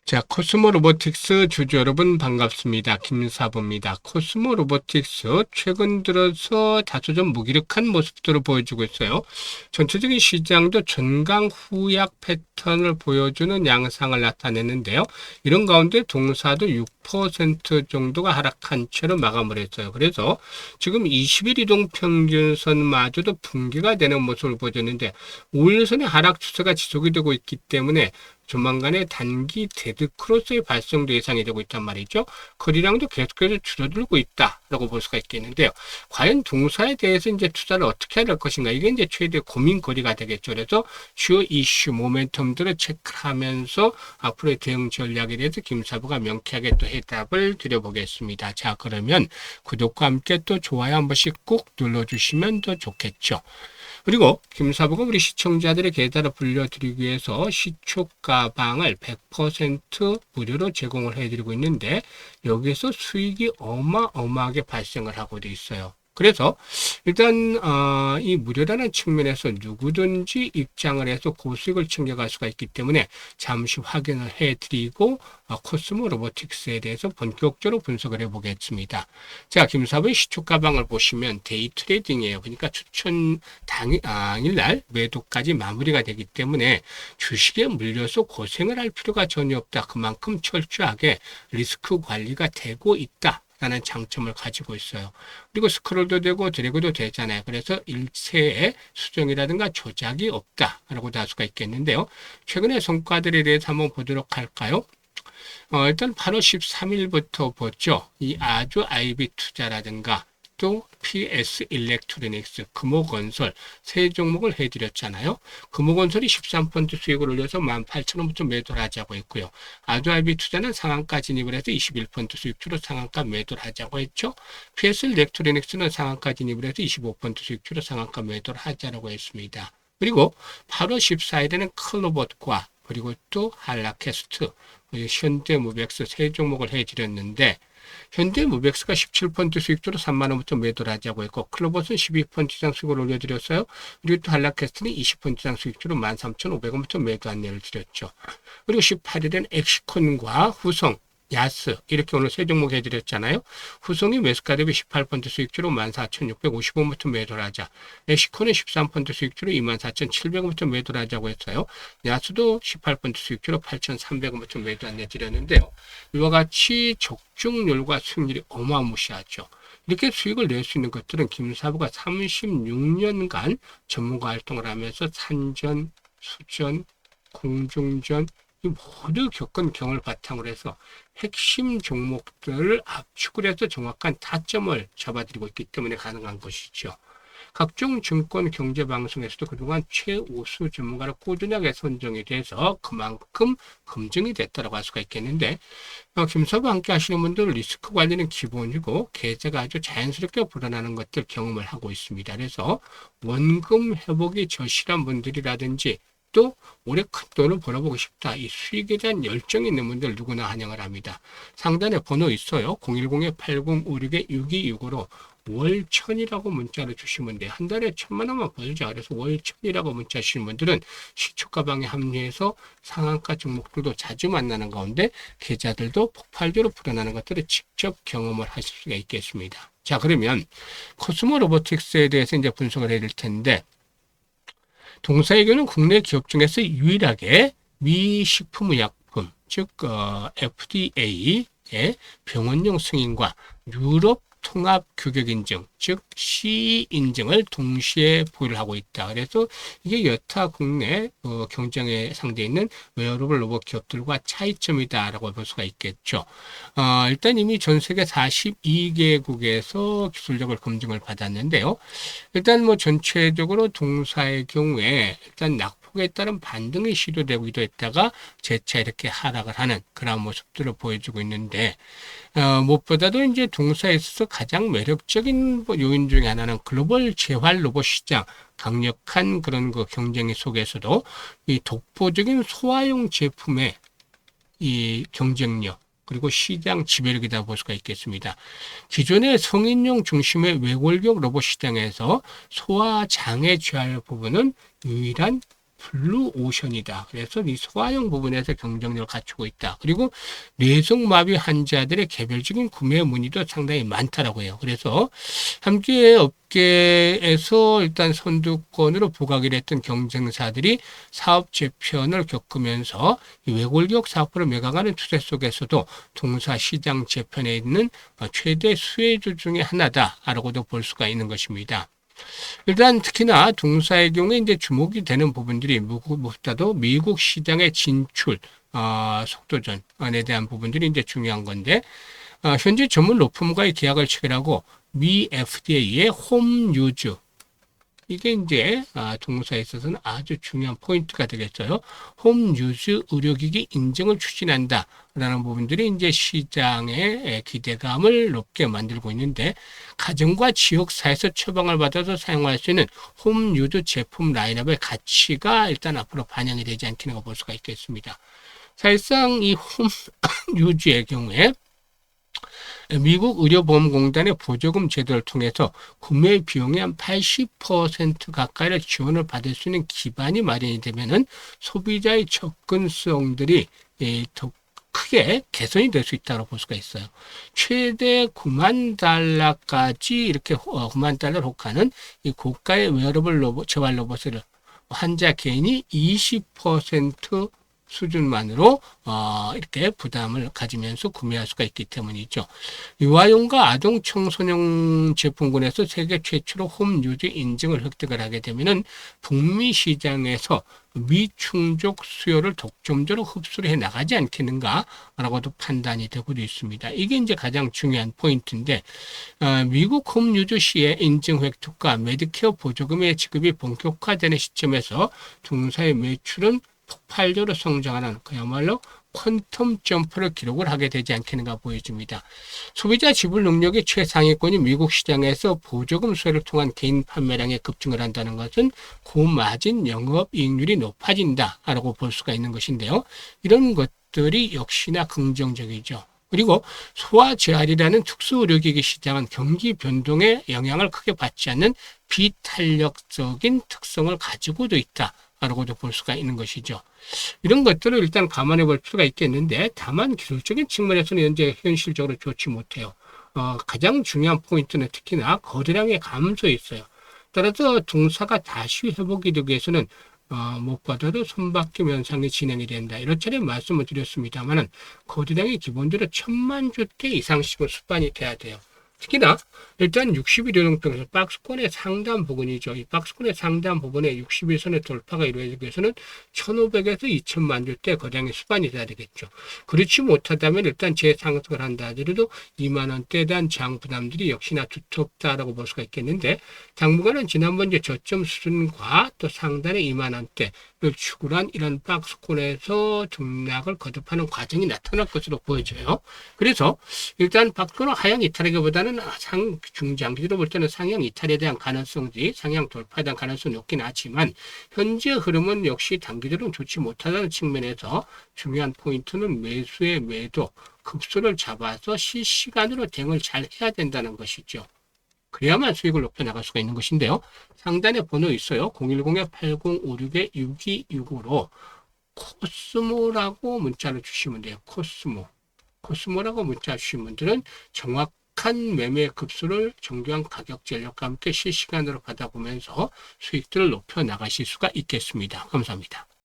자, 코스모 로보틱스 주주 여러분 반갑습니다. 김사부입니다. 코스모 로보틱스 최근 들어서 다소 좀 무기력한 모습들을 보여주고 있어요. 전체적인 시장도 전강 후약 패턴을 보여주는 양상을 나타냈는데요. 이런 가운데 동사도 6% 정도가 하락한 채로 마감을 했어요. 그래서 지금 20일 이동평균선마저도 붕괴가 되는 모습을 보여줬는데 5일선의 하락 추세가 지속이 되고 있기 때문에 조만간에 단기 데드크로스의 발생도 예상이 되고 있단 말이죠. 거래량도 계속해서 줄어들고 있다라고 볼 수가 있겠는데요. 과연 동사에 대해서 이제 투자를 어떻게 해야 될 것인가? 이게 이제 최대 고민거리가 되겠죠. 그래서 주요 이슈, 모멘텀들을 체크하면서 앞으로의 대응 전략에 대해서 김사부가 명쾌하게 또 해답을 드려보겠습니다. 자, 그러면 구독과 함께 또 좋아요 한 번씩 꾹 눌러주시면 더 좋겠죠. 그리고 김사부가 우리 시청자들의 계좌를 불려드리기 위해서 시초가방을 100% 무료로 제공을 해드리고 있는데 여기에서 수익이 어마어마하게 발생을 하고 돼 있어요. 그래서 일단 이 무료라는 측면에서 누구든지 입장을 해서 고수익을 챙겨갈 수가 있기 때문에 잠시 확인을 해드리고 코스모 로보틱스에 대해서 본격적으로 분석을 해보겠습니다. 자, 김사부의 시초가방을 보시면 데이 트레이딩이에요. 그러니까 추천 당일날 매도까지 마무리가 되기 때문에 주식에 물려서 고생을 할 필요가 전혀 없다. 그만큼 철저하게 리스크 관리가 되고 있다. 라는 장점을 가지고 있어요. 그리고 스크롤도 되고 드래그도 되잖아요. 그래서 일체의 수정이라든가 조작이 없다라고 할 수가 있겠는데요. 최근의 성과들에 대해서 한번 보도록 할까요? 일단 8월 13일부터 보죠. 이 아주 IB 투자라든가 또 PS 일렉트로닉스, 금호건설 세 종목을 해드렸잖아요. 금호건설이 13% 수익을 올려서 18,000원부터 매도를 하자고 했고요. 아주아이비 투자는 상한가 진입을 해서 21% 수익주로 상한가 매도를 하자고 했죠. PS 일렉트로닉스는 상한가 진입을 해서 25% 수익주로 상한가 매도를 하자고 했습니다. 그리고 8월 14일에는 클로봇과 그리고 또 한라캐스트, 현대무백스 세 종목을 해드렸는데 현대무백스가 17% 수익주로 3만원부터 매도를 하자고 했고 클로봇은 12% 이상 수익을 올려드렸어요. 그리고 또 한라캐스트는 20% 이상 수익주로 13,500원부터 매도 안내를 드렸죠. 그리고 18일엔 엑시콘과 후성, 야스 이렇게 오늘 세 종목 해드렸잖아요. 후성이 매수가 대비 18% 수익주로 14,650원부터 매도를 하자. 엑시콘은 13% 수익주로 24,700원부터 매도를 하자고 했어요. 야스도 18% 수익주로 8,300원부터 매도 안내 드렸는데요. 이와 같이 적중률과 수익률이 어마무시하죠. 이렇게 수익을 낼 수 있는 것들은 김사부가 36년간 전문가 활동을 하면서 산전, 수전, 공중전 이 모두 겪은 경험을 바탕으로 해서 핵심 종목들을 압축을 해서 정확한 타점을 잡아드리고 있기 때문에 가능한 것이죠. 각종 증권 경제 방송에서도 그동안 최우수 전문가로 꾸준하게 선정이 돼서 그만큼 검증이 됐다고 할 수가 있겠는데 김사부와 함께 하시는 분들은 리스크 관리는 기본이고 계좌가 아주 자연스럽게 불어나는 것들 경험을 하고 있습니다. 그래서 원금 회복이 절실한 분들이라든지 또 올해 큰 돈을 벌어보고 싶다. 이 수익에 대한 열정이 있는 분들 누구나 환영을 합니다. 상단에 번호 있어요. 010-8056-6265로 월 1000이라고 문자를 주시면 돼요. 한 달에 1000만 원만 벌자. 그래서 월 1000이라고 문자 주시는 분들은 시초가방에 합류해서 상한가 종목들도 자주 만나는 가운데 계좌들도 폭발적으로 불어나는 것들을 직접 경험을 하실 수가 있겠습니다. 자, 그러면 코스모 로보틱스에 대해서 이제 분석을 해야 될 텐데 동사에게는 국내 기업 중에서 유일하게 미 식품의약품, 즉 FDA의 병원용 승인과 유럽 통합 규격 인증, 즉 CE 인증을 동시에 보유를 하고 있다. 그래서 이게 여타 국내 경쟁에 상대해 있는 웨어러블 로봇 기업들과 차이점이다라고 볼 수가 있겠죠. 일단 이미 전 세계 42개국에서 기술력을 검증을 받았는데요. 일단 뭐 전체적으로 동사의 경우에 일단 낙폭에 따른 반등이 시도되기도 했다가 재차 이렇게 하락을 하는 그런 모습들을 보여주고 있는데 무엇보다도 이제 동사에 있어서 가장 매력적인 요인 중에 하나는 글로벌 재활 로봇 시장 강력한 그런 그 경쟁 속에서도 이 독보적인 소화용 제품의 이 경쟁력 그리고 시장 지배력이다 볼 수가 있겠습니다. 기존의 성인용 중심의 외골격 로봇 시장에서 소화 장애 재활 부분은 유일한 블루 오션이다. 그래서 이 소화용 부분에서 경쟁력을 갖추고 있다. 그리고 뇌성마비 환자들의 개별적인 구매 문의도 상당히 많다라고 해요. 그래서 함께 업계에서 일단 선두권으로 부각이 됐던 경쟁사들이 사업 재편을 겪으면서 이 외골격 사업으로 매각하는 추세 속에서도 동사 시장 재편에 있는 최대 수혜주 중에 하나다라고도 볼 수가 있는 것입니다. 일단 특히나 동사의 경우에 이제 주목이 되는 부분들이 무엇보다도 미국 시장의 진출 속도전에 대한 부분들이 이제 중요한 건데 현재 전문 로펌과의 계약을 체결하고 미 FDA의 홈 유즈 이게 이제 동사에 있어서는 아주 중요한 포인트가 되겠어요. 홈 유즈 의료기기 인증을 추진한다. 라는 부분들이 이제 시장의 기대감을 높게 만들고 있는데 가정과 지역사에서 처방을 받아서 사용할 수 있는 홈 유즈 제품 라인업의 가치가 일단 앞으로 반영이 되지 않겠는가 볼 수가 있겠습니다. 사실상 이 홈 유즈의 경우에 미국 의료보험공단의 보조금 제도를 통해서 구매 비용의 한 80% 가까이를 지원을 받을 수 있는 기반이 마련이 되면은 소비자의 접근성들이 더 크게 개선이 될 수 있다고 볼 수가 있어요. 최대 9만 달러까지 이렇게 9만 달러를 혹하는 이 고가의 웨어러블 로봇, 재활 로봇을 환자 개인이 20% 수준만으로 이렇게 부담을 가지면서 구매할 수가 있기 때문이죠. 유아용과 아동 청소년 제품군에서 세계 최초로 홈 유즈 인증을 획득을 하게 되면은 북미 시장에서 미충족 수요를 독점적으로 흡수를 해 나가지 않겠는가라고도 판단이 되고 있습니다. 이게 이제 가장 중요한 포인트인데 미국 홈 유즈 시의 인증 획득과 메디케어 보조금의 지급이 본격화되는 시점에서 동사의 매출은 폭발적으로 성장하는 그야말로 퀀텀 점프를 기록을 하게 되지 않겠는가 보여집니다. 소비자 지불 능력의 최상위권이 미국 시장에서 보조금 수혜를 통한 개인 판매량의 급증을 한다는 것은 고마진 영업이익률이 높아진다라고 볼 수가 있는 것인데요. 이런 것들이 역시나 긍정적이죠. 그리고 소아재활이라는 특수의료기기 시장은 경기 변동에 영향을 크게 받지 않는 비탄력적인 특성을 가지고도 있다. 라고도 볼 수가 있는 것이죠. 이런 것들을 일단 감안해 볼 필요가 있겠는데 다만 기술적인 측면에서는 현재 현실적으로 좋지 못해요. 가장 중요한 포인트는 특히나 거래량의 감소에 있어요. 따라서 동사가 다시 회복이 되기 위해서는 무엇보다도 손바뀜 현상이 진행이 된다. 이런 차례 말씀을 드렸습니다만은 거래량이 기본적으로 1000만 주대 이상씩은 수반이 돼야 돼요. 특히나 일단 60일 연동성에서 박스권의 상단 부분이죠. 이 박스권의 상단 부분에 60일선의 돌파가 이루어지기 위해서는 1500에서 2000만 주대 거량의 수반이 돼야 되겠죠. 그렇지 못하다면 일단 재상승을 한다 하더라도 2만 원대에 대한 장 부담들이 역시나 두텁다라고 볼 수가 있겠는데 당분간은 지난번 이제 저점 수준과 또 상단의 2만 원대를 축으로 한 이런 박스권에서 등락을 거듭하는 과정이 나타날 것으로 보여져요. 그래서 일단 박스권은 하향 이탈하기보다는 중장기로 볼 때는 상향 이탈에 대한 가능성이 상향 돌파에 대한 가능성이 높긴 하지만 현재 흐름은 역시 단기적으로는 좋지 못하다는 측면에서 중요한 포인트는 매수의 매도 급소를 잡아서 실시간으로 대응을 잘 해야 된다는 것이죠. 그래야만 수익을 높여나갈 수가 있는 것인데요. 상단에 번호 있어요. 010-86-6265로 코스모라고 문자를 주시면 돼요. 코스모라고 문자 주신 분들은 정확한 매매 급수를 정교한 가격 전략과 함께 실시간으로 받아보면서 수익들을 높여 나가실 수가 있겠습니다. 감사합니다.